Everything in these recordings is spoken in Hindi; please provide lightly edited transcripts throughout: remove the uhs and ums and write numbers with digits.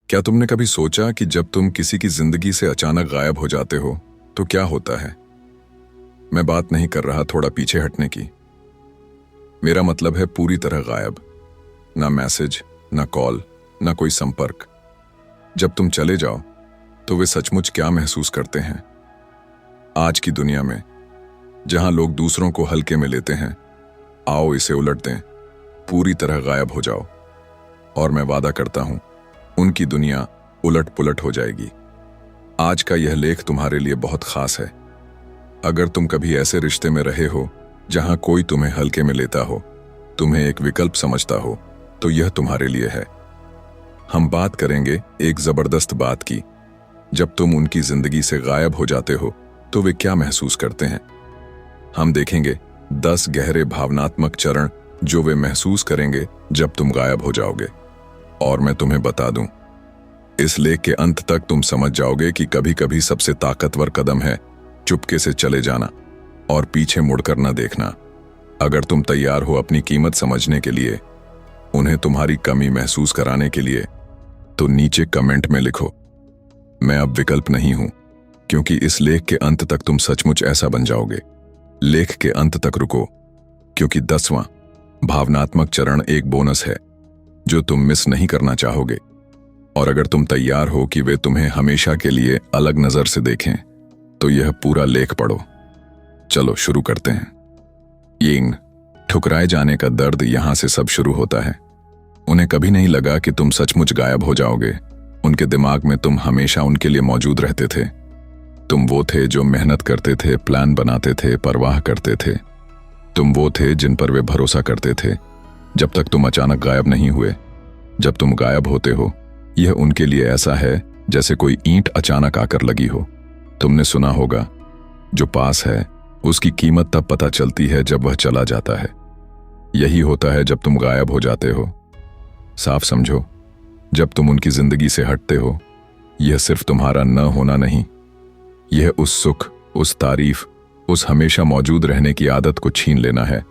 क्या तुमने कभी सोचा कि जब तुम किसी की जिंदगी से अचानक गायब हो जाते हो तो क्या होता है? मैं बात नहीं कर रहा थोड़ा पीछे हटने की। मेरा मतलब है पूरी तरह गायब। ना मैसेज, ना कॉल, ना कोई संपर्क। जब तुम चले जाओ तो वे सचमुच क्या महसूस करते हैं? आज की दुनिया में जहां लोग दूसरों को हल्के में लेते हैं, आओ इसे उलट दें, पूरी तरह गायब हो जाओ और मैं वादा करता हूं उनकी दुनिया उलट पुलट हो जाएगी। आज का यह लेख तुम्हारे लिए बहुत खास है। अगर तुम कभी ऐसे रिश्ते में रहे हो जहां कोई तुम्हें हल्के में लेता हो, तुम्हें एक विकल्प समझता हो, तो यह तुम्हारे लिए है। हम बात करेंगे एक जबरदस्त बात की। जब तुम उनकी जिंदगी से गायब हो जाते हो तो वे क्या महसूस करते हैं। हम देखेंगे 10 गहरे भावनात्मक चरण जो वे महसूस करेंगे जब तुम गायब हो जाओगे। और मैं तुम्हें बता दूं, इस लेख के अंत तक तुम समझ जाओगे कि कभी कभी सबसे ताकतवर कदम है चुपके से चले जाना और पीछे मुड़कर न देखना। अगर तुम तैयार हो अपनी कीमत समझने के लिए, उन्हें तुम्हारी कमी महसूस कराने के लिए, तो नीचे कमेंट में लिखो, मैं अब विकल्प नहीं हूं। क्योंकि इस लेख के अंत तक तुम सचमुच ऐसा बन जाओगे। लेख के अंत तक रुको, क्योंकि 10वां भावनात्मक चरण एक बोनस है जो तुम मिस नहीं करना चाहोगे। और अगर तुम तैयार हो कि वे तुम्हें हमेशा के लिए अलग नजर से देखें, तो यह पूरा लेख पढ़ो। चलो शुरू करते हैं। यिंग, ठुकराए जाने का दर्द यहां से सब शुरू होता है। उन्हें कभी नहीं लगा कि तुम सचमुच गायब हो जाओगे। उनके दिमाग में तुम हमेशा उनके लिए मौजूद रहते थे। तुम वो थे जो मेहनत करते थे, प्लान बनाते थे, परवाह करते थे। तुम वो थे जिन पर वे भरोसा करते थे, जब तक तुम अचानक गायब नहीं हुए। जब तुम गायब होते हो, यह उनके लिए ऐसा है जैसे कोई ईंट अचानक आकर लगी हो। तुमने सुना होगा, जो पास है उसकी कीमत तब पता चलती है जब वह चला जाता है। यही होता है जब तुम गायब हो जाते हो। साफ समझो, जब तुम उनकी जिंदगी से हटते हो, यह सिर्फ तुम्हारा न होना नहीं, यह उस सुख, उस तारीफ, उस हमेशा मौजूद रहने की आदत को छीन लेना है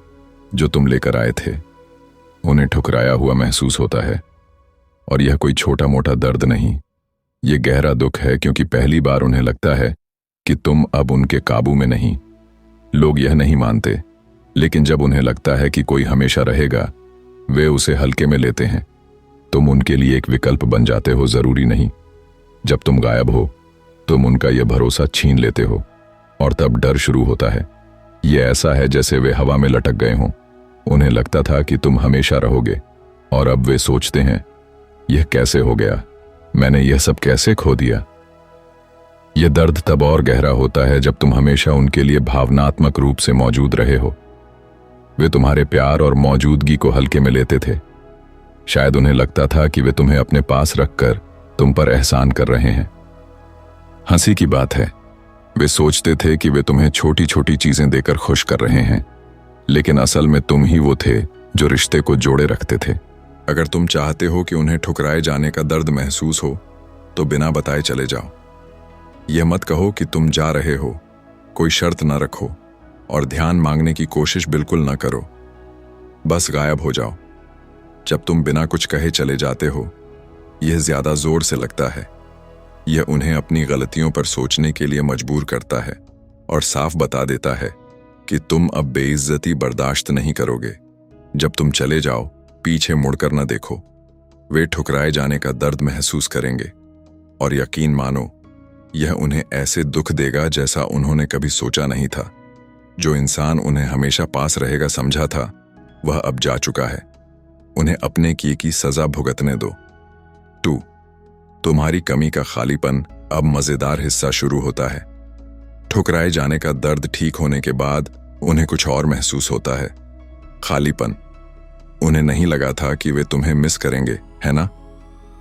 जो तुम लेकर आए थे। उन्हें ठुकराया हुआ महसूस होता है, और यह कोई छोटा मोटा दर्द नहीं, यह गहरा दुख है, क्योंकि पहली बार उन्हें लगता है कि तुम अब उनके काबू में नहीं। लोग यह नहीं मानते, लेकिन जब उन्हें लगता है कि कोई हमेशा रहेगा, वे उसे हल्के में लेते हैं। तुम उनके लिए एक विकल्प बन जाते हो, जरूरी नहीं। जब तुम गायब हो, तुम उनका यह भरोसा छीन लेते हो, और तब डर शुरू होता है। यह ऐसा है जैसे वे हवा में लटक गए हों। उन्हें लगता था कि तुम हमेशा रहोगे, और अब वे सोचते हैं, यह कैसे हो गया, मैंने यह सब कैसे खो दिया। यह दर्द तब और गहरा होता है जब तुम हमेशा उनके लिए भावनात्मक रूप से मौजूद रहे हो। वे तुम्हारे प्यार और मौजूदगी को हल्के में लेते थे। शायद उन्हें लगता था कि वे तुम्हें अपने पास रखकर तुम पर एहसान कर रहे हैं। हंसी की बात है, वे सोचते थे कि वे तुम्हें छोटी छोटी चीजें देकर खुश कर रहे हैं, लेकिन असल में तुम ही वो थे जो रिश्ते को जोड़े रखते थे। अगर तुम चाहते हो कि उन्हें ठुकराए जाने का दर्द महसूस हो, तो बिना बताए चले जाओ। यह मत कहो कि तुम जा रहे हो, कोई शर्त न रखो, और ध्यान मांगने की कोशिश बिल्कुल न करो। बस गायब हो जाओ। जब तुम बिना कुछ कहे चले जाते हो, यह ज्यादा जोर से लगता है। यह उन्हें अपनी गलतियों पर सोचने के लिए मजबूर करता है, और साफ बता देता है कि तुम अब बेइज्जती बर्दाश्त नहीं करोगे। जब तुम चले जाओ, पीछे मुड़कर न देखो। वे ठुकराए जाने का दर्द महसूस करेंगे, और यकीन मानो, यह उन्हें ऐसे दुख देगा जैसा उन्होंने कभी सोचा नहीं था। जो इंसान उन्हें हमेशा पास रहेगा समझा था, वह अब जा चुका है। उन्हें अपने किए की सजा भुगतने दो। 2. तुम्हारी कमी का खालीपन अब मजेदार हिस्सा शुरू होता है। ठुकराए जाने का दर्द ठीक होने के बाद उन्हें कुछ और महसूस होता है, खालीपन। उन्हें नहीं लगा था कि वे तुम्हें मिस करेंगे, है ना?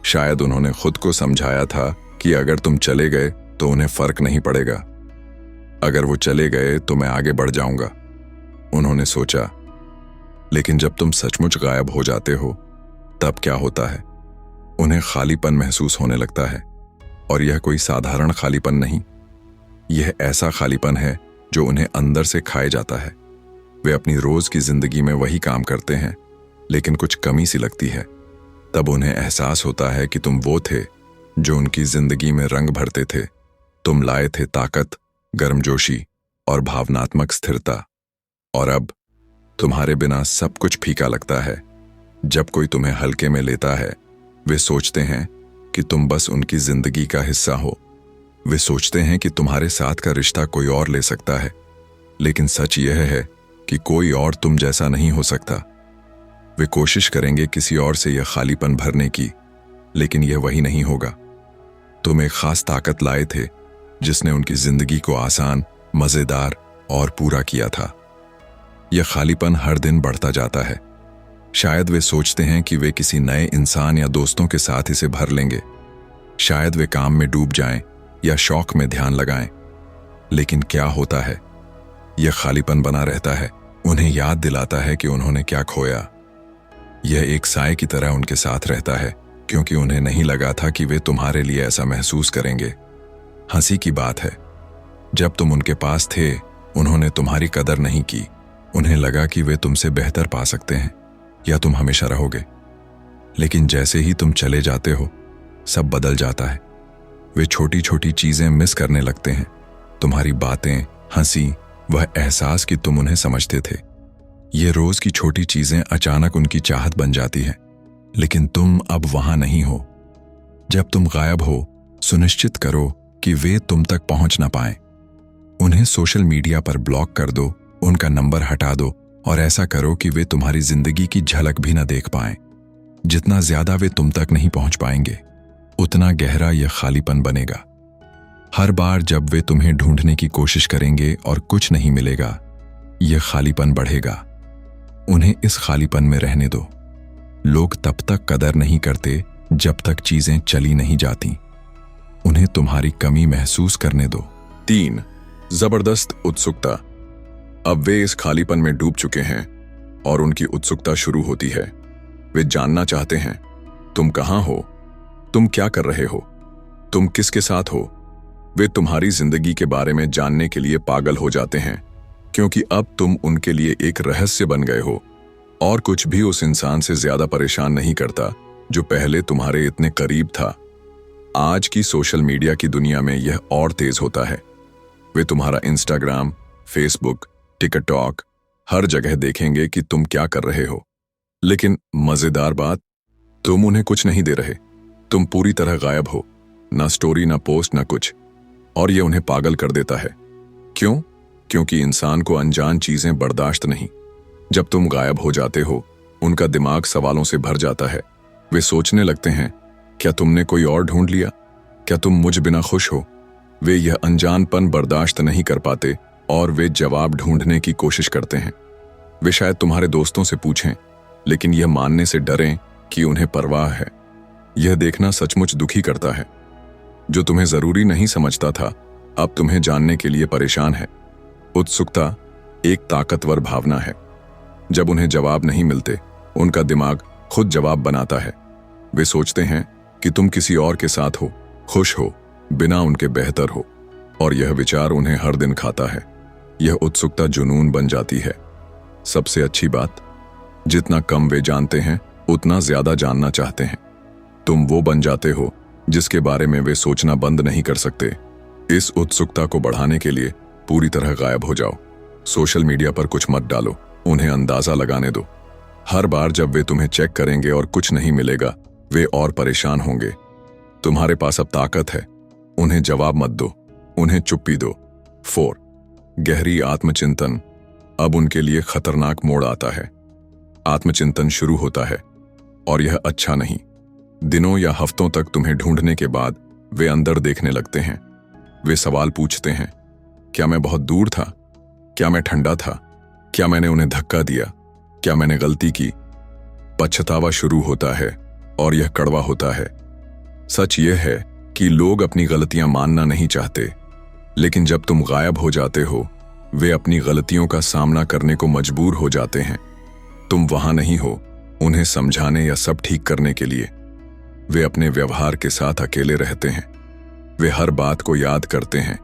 शायद उन्होंने खुद को समझाया था कि अगर तुम चले गए तो उन्हें फर्क नहीं पड़ेगा। अगर वो चले गए तो मैं आगे बढ़ जाऊंगा, उन्होंने सोचा। लेकिन जब तुम सचमुच गायब हो जाते हो, तब क्या होता है? उन्हें खालीपन महसूस होने लगता है, और यह कोई साधारण खालीपन नहीं। यह ऐसा खालीपन है जो उन्हें अंदर से खाए जाता है। वे अपनी रोज की जिंदगी में वही काम करते हैं, लेकिन कुछ कमी सी लगती है। तब उन्हें एहसास होता है कि तुम वो थे जो उनकी जिंदगी में रंग भरते थे। तुम लाए थे ताकत, गर्मजोशी और भावनात्मक स्थिरता। और अब तुम्हारे बिना सब कुछ फीका लगता है। जब कोई तुम्हें हल्के में लेता है, वे सोचते हैं कि तुम बस उनकी जिंदगी का हिस्सा हो। वे सोचते हैं कि तुम्हारे साथ का रिश्ता कोई और ले सकता है, लेकिन सच यह है कि कोई और तुम जैसा नहीं हो सकता। वे कोशिश करेंगे किसी और से यह खालीपन भरने की, लेकिन यह वही नहीं होगा। तुम एक खास ताकत लाए थे जिसने उनकी जिंदगी को आसान, मजेदार और पूरा किया था। यह खालीपन हर दिन बढ़ता जाता है। शायद वे सोचते हैं कि वे किसी नए इंसान या दोस्तों के साथ इसे भर लेंगे। शायद वे काम में डूब जाएं या शौक में ध्यान लगाएं। लेकिन क्या होता है? यह खालीपन बना रहता है, उन्हें याद दिलाता है कि उन्होंने क्या खोया। यह एक साए की तरह उनके साथ रहता है, क्योंकि उन्हें नहीं लगा था कि वे तुम्हारे लिए ऐसा महसूस करेंगे। हंसी की बात है, जब तुम उनके पास थे, उन्होंने तुम्हारी कदर नहीं की। उन्हें लगा कि वे तुमसे बेहतर पा सकते हैं या तुम हमेशा रहोगे। लेकिन जैसे ही तुम चले जाते हो, सब बदल जाता है। वे छोटी छोटी चीजें मिस करने लगते हैं, तुम्हारी बातें, हंसी, वह एहसास कि तुम उन्हें समझते थे। ये रोज की छोटी चीजें अचानक उनकी चाहत बन जाती है। लेकिन तुम अब वहां नहीं हो। जब तुम गायब हो, सुनिश्चित करो कि वे तुम तक पहुंच ना पाएं। उन्हें सोशल मीडिया पर ब्लॉक कर दो, उनका नंबर हटा दो और ऐसा करो कि वे तुम्हारी जिंदगी की झलक भी ना देख पाएं। जितना ज्यादा वे तुम तक नहीं पहुंच पाएंगे, उतना गहरा यह खालीपन बनेगा। हर बार जब वे तुम्हें ढूंढने की कोशिश करेंगे और कुछ नहीं मिलेगा, यह खालीपन बढ़ेगा। उन्हें इस खालीपन में रहने दो। लोग तब तक कदर नहीं करते जब तक चीजें चली नहीं जाती। उन्हें तुम्हारी कमी महसूस करने दो। 3. जबरदस्त उत्सुकता। अब वे इस खालीपन में डूब चुके हैं और उनकी उत्सुकता शुरू होती है। वे जानना चाहते हैं, तुम कहां हो, तुम क्या कर रहे हो, तुम किसके साथ हो। वे तुम्हारी जिंदगी के बारे में जानने के लिए पागल हो जाते हैं, क्योंकि अब तुम उनके लिए एक रहस्य बन गए हो। और कुछ भी उस इंसान से ज्यादा परेशान नहीं करता जो पहले तुम्हारे इतने करीब था। आज की सोशल मीडिया की दुनिया में यह और तेज होता है। वे तुम्हारा इंस्टाग्राम, फेसबुक, टिकटॉक, हर जगह देखेंगे कि तुम क्या कर रहे हो। लेकिन मजेदार बात, तुम उन्हें कुछ नहीं दे रहे। तुम पूरी तरह गायब हो, ना स्टोरी, ना पोस्ट, ना कुछ। और यह उन्हें पागल कर देता है। क्यों? क्योंकि इंसान को अनजान चीजें बर्दाश्त नहीं। जब तुम गायब हो जाते हो, उनका दिमाग सवालों से भर जाता है। वे सोचने लगते हैं, क्या तुमने कोई और ढूंढ लिया? क्या तुम मुझ बिना खुश हो? वे यह अनजानपन बर्दाश्त नहीं कर पाते और वे जवाब ढूंढने की कोशिश करते हैं। वे शायद तुम्हारे दोस्तों से पूछें, लेकिन यह मानने से डरें कि उन्हें परवाह है। यह देखना सचमुच दुखी करता है। जो तुम्हें जरूरी नहीं समझता था, अब तुम्हें जानने के लिए परेशान है। उत्सुकता एक ताकतवर भावना है। जब उन्हें जवाब नहीं मिलते, उनका दिमाग खुद जवाब बनाता है। वे सोचते हैं कि तुम किसी और के साथ हो, खुश हो, बिना उनके बेहतर हो। और यह विचार उन्हें हर दिन खाता है। यह उत्सुकता जुनून बन जाती है। सबसे अच्छी बात, जितना कम वे जानते हैं, उतना ज्यादा जानना चाहते हैं। तुम वो बन जाते हो जिसके बारे में वे सोचना बंद नहीं कर सकते। इस उत्सुकता को बढ़ाने के लिए पूरी तरह गायब हो जाओ। सोशल मीडिया पर कुछ मत डालो, उन्हें अंदाजा लगाने दो। हर बार जब वे तुम्हें चेक करेंगे और कुछ नहीं मिलेगा, वे और परेशान होंगे। तुम्हारे पास अब ताकत है, उन्हें जवाब मत दो, उन्हें चुप्पी दो। 4. गहरी आत्मचिंतन। अब उनके लिए खतरनाक मोड़ आता है। आत्मचिंतन शुरू होता है और यह अच्छा नहीं। दिनों या हफ्तों तक तुम्हें ढूंढने के बाद वे अंदर देखने लगते हैं। वे सवाल पूछते हैं, क्या मैं बहुत दूर था? क्या मैं ठंडा था? क्या मैंने उन्हें धक्का दिया? क्या मैंने गलती की? पछतावा शुरू होता है और यह कड़वा होता है। सच यह है कि लोग अपनी गलतियां मानना नहीं चाहते, लेकिन जब तुम गायब हो जाते हो, वे अपनी गलतियों का सामना करने को मजबूर हो जाते हैं। तुम वहां नहीं हो उन्हें समझाने या सब ठीक करने के लिए। वे अपने व्यवहार के साथ अकेले रहते हैं। वे हर बात को याद करते हैं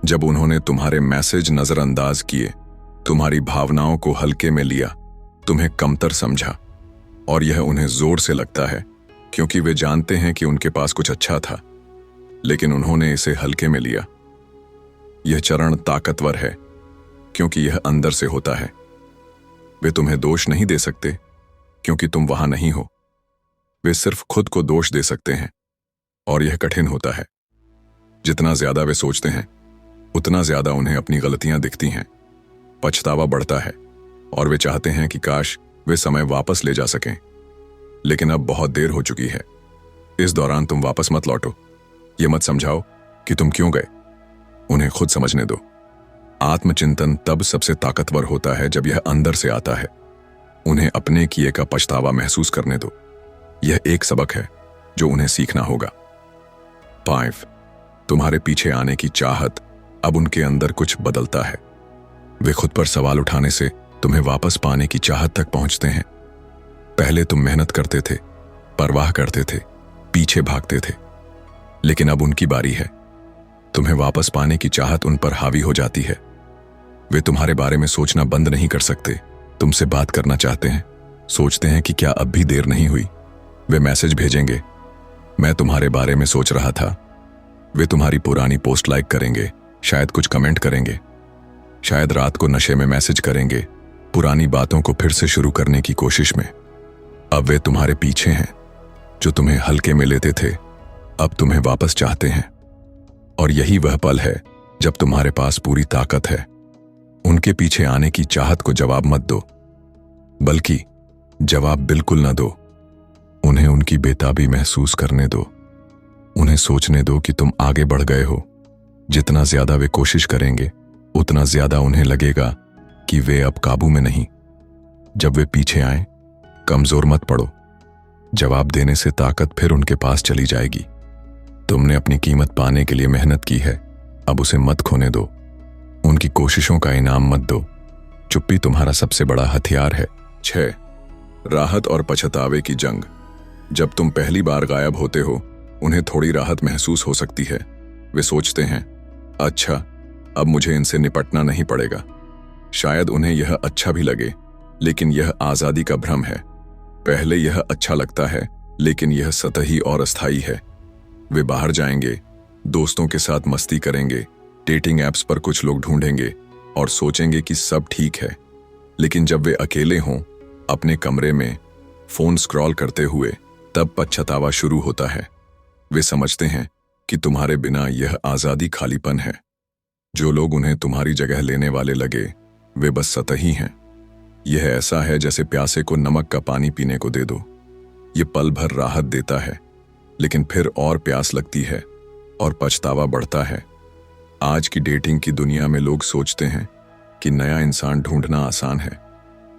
जब उन्होंने तुम्हारे मैसेज नजरअंदाज किए, तुम्हारी भावनाओं को हल्के में लिया, तुम्हें कमतर समझा। और यह उन्हें जोर से लगता है, क्योंकि वे जानते हैं कि उनके पास कुछ अच्छा था लेकिन उन्होंने इसे हल्के में लिया। यह चरण ताकतवर है क्योंकि यह अंदर से होता है। वे तुम्हें दोष नहीं दे सकते क्योंकि तुम वहां नहीं हो। वे सिर्फ खुद को दोष दे सकते हैं, और यह कठिन होता है। जितना ज्यादा वे सोचते हैं उतना ज्यादा उन्हें अपनी गलतियां दिखती हैं। पछतावा बढ़ता है और वे चाहते हैं कि काश वे समय वापस ले जा सकें, लेकिन अब बहुत देर हो चुकी है। इस दौरान तुम वापस मत लौटो। ये मत समझाओ कि तुम क्यों गए, उन्हें खुद समझने दो। आत्मचिंतन तब सबसे ताकतवर होता है जब यह अंदर से आता है। उन्हें अपने किए का पछतावा महसूस करने दो। यह एक सबक है जो उन्हें सीखना होगा। 5. तुम्हारे पीछे आने की चाहत अब उनके अंदर कुछ बदलता है। वे खुद पर सवाल उठाने से तुम्हें वापस पाने की चाहत तक पहुंचते हैं। पहले तुम मेहनत करते थे, परवाह करते थे, पीछे भागते थे, लेकिन अब उनकी बारी है। तुम्हें वापस पाने की चाहत उन पर हावी हो जाती है। वे तुम्हारे बारे में सोचना बंद नहीं कर सकते। तुमसे बात करना चाहते हैं, सोचते हैं कि क्या अब भी देर नहीं हुई। वे मैसेज भेजेंगे, मैं तुम्हारे बारे में सोच रहा था। वे तुम्हारी पुरानी पोस्ट लाइक करेंगे, शायद कुछ कमेंट करेंगे, शायद रात को नशे में मैसेज करेंगे, पुरानी बातों को फिर से शुरू करने की कोशिश में। अब वे तुम्हारे पीछे हैं। जो तुम्हें हल्के में लेते थे अब तुम्हें वापस चाहते हैं, और यही वह पल है जब तुम्हारे पास पूरी ताकत है। उनके पीछे आने की चाहत को जवाब मत दो, बल्कि जवाब बिल्कुल न दो। उन्हें उनकी बेताबी महसूस करने दो। उन्हें सोचने दो कि तुम आगे बढ़ गए हो। जितना ज्यादा वे कोशिश करेंगे उतना ज्यादा उन्हें लगेगा कि वे अब काबू में नहीं। जब वे पीछे आए, कमजोर मत पड़ो। जवाब देने से ताकत फिर उनके पास चली जाएगी। तुमने अपनी कीमत पाने के लिए मेहनत की है, अब उसे मत खोने दो। उनकी कोशिशों का इनाम मत दो। चुप्पी तुम्हारा सबसे बड़ा हथियार है। 6. राहत और पछतावे की जंग। जब तुम पहली बार गायब होते हो उन्हें थोड़ी राहत महसूस हो सकती है। वे सोचते हैं, अच्छा अब मुझे इनसे निपटना नहीं पड़ेगा। शायद उन्हें यह अच्छा भी लगे, लेकिन यह आजादी का भ्रम है। पहले यह अच्छा लगता है, लेकिन यह सतही और अस्थायी है। वे बाहर जाएंगे, दोस्तों के साथ मस्ती करेंगे, डेटिंग ऐप्स पर कुछ लोग ढूंढेंगे और सोचेंगे कि सब ठीक है। लेकिन जब वे अकेले हों, अपने कमरे में फोन स्क्रॉल करते हुए, तब पछतावा शुरू होता है। वे समझते हैं कि तुम्हारे बिना यह आजादी खालीपन है। जो लोग उन्हें तुम्हारी जगह लेने वाले लगे वे बस सतही हैं। यह ऐसा है जैसे प्यासे को नमक का पानी पीने को दे दो। ये पल भर राहत देता है, लेकिन फिर और प्यास लगती है और पछतावा बढ़ता है। आज की डेटिंग की दुनिया में लोग सोचते हैं कि नया इंसान ढूंढना आसान है,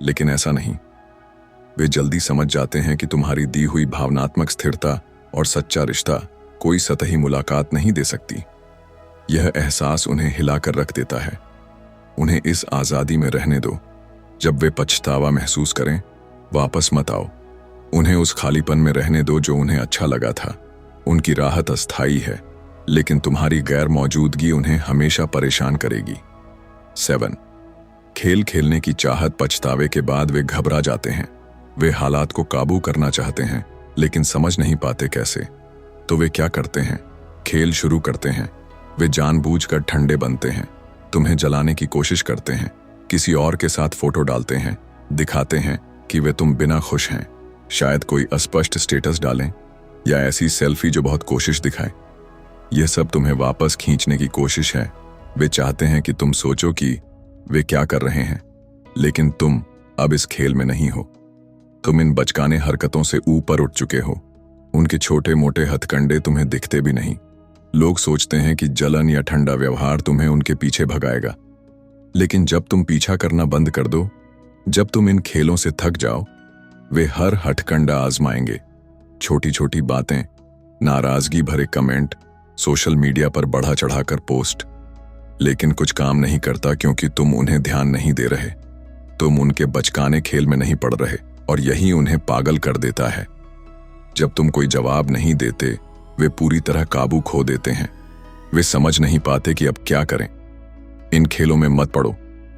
लेकिन ऐसा नहीं। वे जल्दी समझ जाते हैं कि तुम्हारी दी हुई भावनात्मक स्थिरता और सच्चा रिश्ता कोई सतही मुलाकात नहीं दे सकती। यह एहसास उन्हें हिलाकर रख देता है। उन्हें इस आजादी में रहने दो। जब वे पछतावा महसूस करें, वापस मत आओ। उन्हें उस खालीपन में रहने दो जो उन्हें अच्छा लगा था। उनकी राहत अस्थायी है, लेकिन तुम्हारी गैर मौजूदगी उन्हें हमेशा परेशान करेगी। 7. खेल खेलने की चाहत। पछतावे के बाद वे घबरा जाते हैं। वे हालात को काबू करना चाहते हैं, लेकिन समझ नहीं पाते कैसे। तो वे क्या करते हैं? खेल शुरू करते हैं। वे जानबूझकर ठंडे बनते हैं, तुम्हें जलाने की कोशिश करते हैं, किसी और के साथ फोटो डालते हैं, दिखाते हैं कि वे तुम बिना खुश हैं। शायद कोई अस्पष्ट स्टेटस डालें या ऐसी सेल्फी जो बहुत कोशिश दिखाए। यह सब तुम्हें वापस खींचने की कोशिश है। वे चाहते हैं कि तुम सोचो कि वे क्या कर रहे हैं, लेकिन तुम अब इस खेल में नहीं हो। तुम इन बचकाने हरकतों से ऊपर उठ चुके हो। उनके छोटे मोटे हथकंडे तुम्हें दिखते भी नहीं। लोग सोचते हैं कि जलन या ठंडा व्यवहार तुम्हें उनके पीछे भगाएगा, लेकिन जब तुम पीछा करना बंद कर दो, जब तुम इन खेलों से थक जाओ, वे हर हथकंडा आजमाएंगे। छोटी छोटी बातें, नाराजगी भरे कमेंट, सोशल मीडिया पर बढ़ा चढ़ाकर पोस्ट, लेकिन कुछ काम नहीं करता क्योंकि तुम उन्हें ध्यान नहीं दे रहे। तुम उनके बचकाने खेल में नहीं पड़ रहे, और यही उन्हें पागल कर देता है। जब तुम कोई जवाब नहीं देते, वे पूरी तरह काबू खो देते हैं। वे समझ नहीं पाते कि अब क्या करें। इन खेलों में मत पड़ो।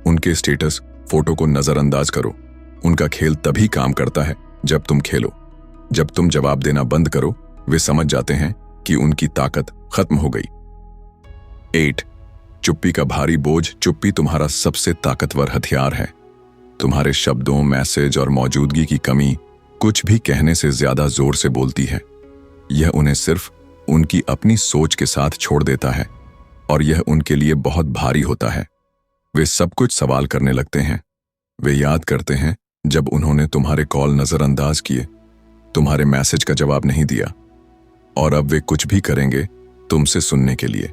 उनके स्टेटस, फोटो को नजरअंदाज करो। उनका खेल तभी काम करता है जब तुम खेलो। जब तुम जवाब देना बंद करो, वे समझ जाते हैं कि उनकी ताकत खत्म हो गई। 8 चुप्पी का भारी बोझ। चुप्पी तुम्हारा सबसे ताकतवर हथियार है। तुम्हारे शब्दों, मैसेज और मौजूदगी की कमी कुछ भी कहने से ज्यादा जोर से बोलती है। यह उन्हें सिर्फ उनकी अपनी सोच के साथ छोड़ देता है और यह उनके लिए बहुत भारी होता है। वे सब कुछ सवाल करने लगते हैं। वे याद करते हैं जब उन्होंने तुम्हारे कॉल नजरअंदाज किए, तुम्हारे मैसेज का जवाब नहीं दिया, और अब वे कुछ भी करेंगे तुमसे सुनने के लिए।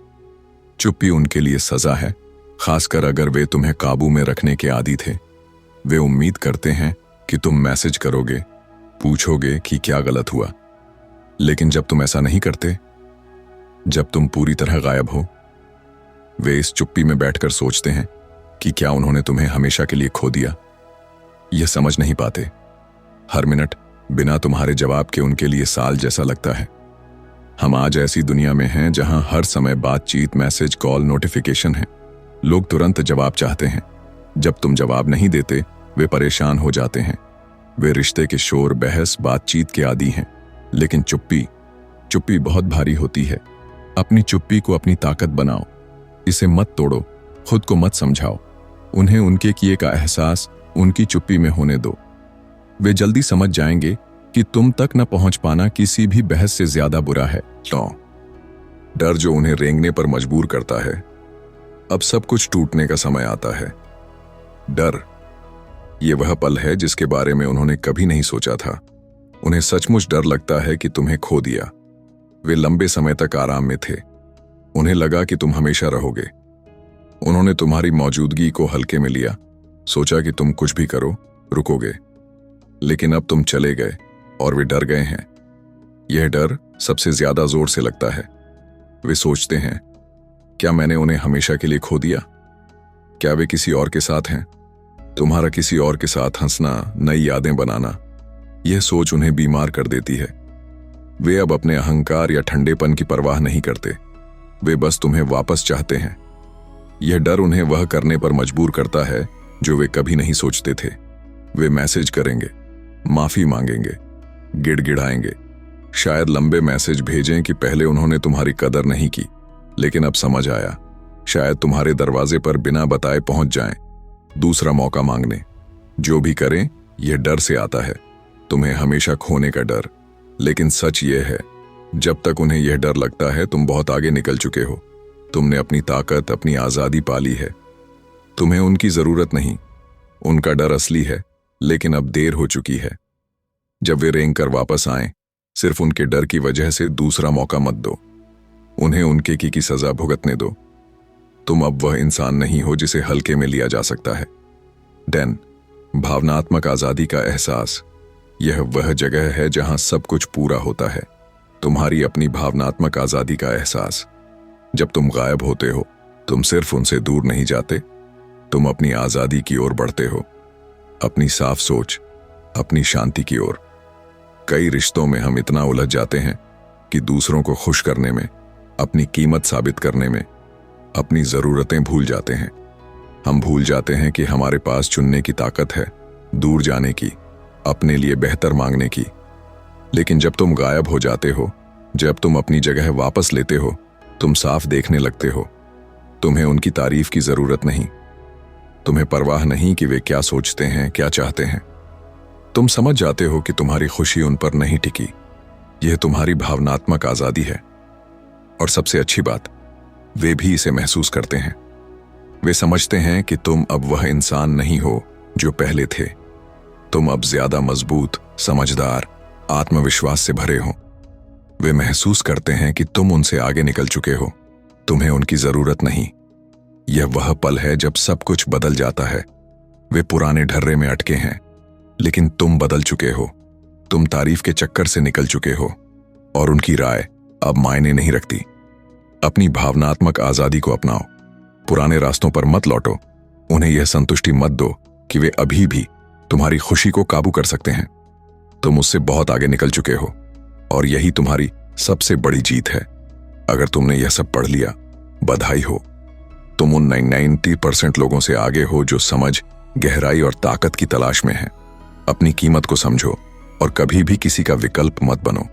चुप्पी उनके लिए सजा है, खासकर अगर वे तुम्हें काबू में रखने के आदी थे। वे उम्मीद करते हैं कि तुम मैसेज करोगे, पूछोगे कि क्या गलत हुआ। लेकिन जब तुम ऐसा नहीं करते, जब तुम पूरी तरह गायब हो, वे इस चुप्पी में बैठकर सोचते हैं कि क्या उन्होंने तुम्हें हमेशा के लिए खो दिया। यह समझ नहीं पाते। हर मिनट बिना तुम्हारे जवाब के उनके लिए साल जैसा लगता है। हम आज ऐसी दुनिया में हैं जहां हर समय बातचीत, मैसेज, कॉल, नोटिफिकेशन है। लोग तुरंत जवाब चाहते हैं। जब तुम जवाब नहीं देते, वे परेशान हो जाते हैं। वे रिश्ते के शोर, बहस, बातचीत के आदी हैं। लेकिन चुप्पी बहुत भारी होती है। अपनी चुप्पी को अपनी ताकत बनाओ। इसे मत तोड़ो, खुद को मत समझाओ। उन्हें उनके किए का एहसास उनकी चुप्पी में होने दो। वे जल्दी समझ जाएंगे कि तुम तक न पहुंच पाना किसी भी बहस से ज्यादा बुरा है। डर जो उन्हें रेंगने पर मजबूर करता है। अब सब कुछ टूटने का समय आता है। डर, ये वह पल है जिसके बारे में उन्होंने कभी नहीं सोचा था। उन्हें सचमुच डर लगता है कि तुम्हें खो दिया। वे लंबे समय तक आराम में थे। उन्हें लगा कि तुम हमेशा रहोगे। उन्होंने तुम्हारी मौजूदगी को हल्के में लिया, सोचा कि तुम कुछ भी करो, रुकोगे। लेकिन अब तुम चले गए और वे डर गए हैं। यह डर सबसे ज्यादा जोर से लगता है। वे सोचते हैं, क्या मैंने उन्हें हमेशा के लिए खो दिया? क्या वे किसी और के साथ हैं? तुम्हारा किसी और के साथ हंसना, नई यादें बनाना, यह सोच उन्हें बीमार कर देती है। वे अब अपने अहंकार या ठंडेपन की परवाह नहीं करते। वे बस तुम्हें वापस चाहते हैं। यह डर उन्हें वह करने पर मजबूर करता है जो वे कभी नहीं सोचते थे। वे मैसेज करेंगे, माफी मांगेंगे, गिड़गिड़ाएंगे, शायद लंबे मैसेज भेजें कि पहले उन्होंने तुम्हारी कदर नहीं की, लेकिन अब समझ आया। शायद तुम्हारे दरवाजे पर बिना बताए पहुंच जाएं, दूसरा मौका मांगने। जो भी करें, यह डर से आता है, तुम्हें हमेशा खोने का डर। लेकिन सच यह है, जब तक उन्हें यह डर लगता है, तुम बहुत आगे निकल चुके हो। तुमने अपनी ताकत, अपनी आजादी पाली है। तुम्हें उनकी जरूरत नहीं। उनका डर असली है, लेकिन अब देर हो चुकी है। जब वे रेंग कर वापस आएं, सिर्फ उनके डर की वजह से दूसरा मौका मत दो। उन्हें उनके की सजा भुगतने दो। तुम अब वह इंसान नहीं हो जिसे हल्के में लिया जा सकता है। 10 भावनात्मक आजादी का एहसास। यह वह जगह है जहां सब कुछ पूरा होता है। तुम्हारी अपनी भावनात्मक आजादी का एहसास। जब तुम गायब होते हो, तुम सिर्फ उनसे दूर नहीं जाते, तुम अपनी आजादी की ओर बढ़ते हो, अपनी साफ सोच, अपनी शांति की ओर। कई रिश्तों में हम इतना उलझ जाते हैं कि दूसरों को खुश करने में, अपनी कीमत साबित करने में, अपनी जरूरतें भूल जाते हैं। हम भूल जाते हैं कि हमारे पास चुनने की ताकत है, दूर जाने की, अपने लिए बेहतर मांगने की। लेकिन जब तुम गायब हो जाते हो, जब तुम अपनी जगह वापस लेते हो, तुम साफ देखने लगते हो। तुम्हें उनकी तारीफ की जरूरत नहीं। तुम्हें परवाह नहीं कि वे क्या सोचते हैं, क्या चाहते हैं। तुम समझ जाते हो कि तुम्हारी खुशी उन पर नहीं टिकी। यह तुम्हारी भावनात्मक आजादी है। और सबसे अच्छी बात, वे भी इसे महसूस करते हैं। वे समझते हैं कि तुम अब वह इंसान नहीं हो जो पहले थे। तुम अब ज्यादा मजबूत, समझदार, आत्मविश्वास से भरे हो। वे महसूस करते हैं कि तुम उनसे आगे निकल चुके हो। तुम्हें उनकी जरूरत नहीं। यह वह पल है जब सब कुछ बदल जाता है। वे पुराने ढर्रे में अटके हैं, लेकिन तुम बदल चुके हो। तुम तारीफ के चक्कर से निकल चुके हो और उनकी राय अब मायने नहीं रखती। अपनी भावनात्मक आजादी को अपनाओ। पुराने रास्तों पर मत लौटो। उन्हें यह संतुष्टि मत दो कि वे अभी भी तुम्हारी खुशी को काबू कर सकते हैं। तुम उससे बहुत आगे निकल चुके हो और यही तुम्हारी सबसे बड़ी जीत है। अगर तुमने यह सब पढ़ लिया, बधाई हो। तुम उन 90% लोगों से आगे हो जो समझ, गहराई और ताकत की तलाश में हैं। अपनी कीमत को समझो और कभी भी किसी का विकल्प मत बनो।